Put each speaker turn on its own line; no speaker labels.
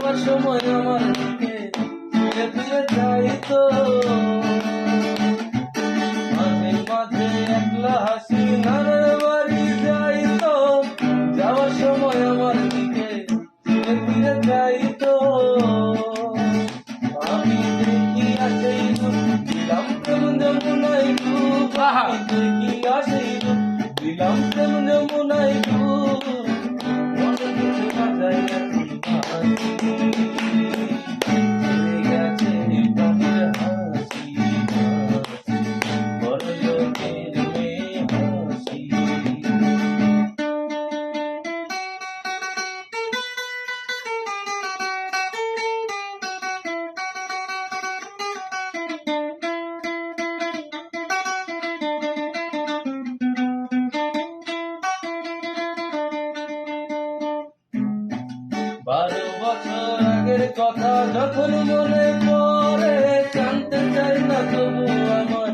যাওয়ার সময় আমার দিকে ফিরে ফিরে চাইতো, মাঝে মাঝে একলা হাসি নানার বাড়ি যাইতো, যাওয়ার সময় আমার দিকে ফিরে ফিরে চাইতো। আমি দেখিয়া সেই রূপ দিলাম প্রেম যমুনায় ডুব, আমি দেখিয়া সেই রূপ দিলাম প্রেম যমুনায় ডুব, মনে কিছু বাজাইয়া বারো বছর আগের কথা যখন মনে পড়ে, জানতে চাই না তবু আমার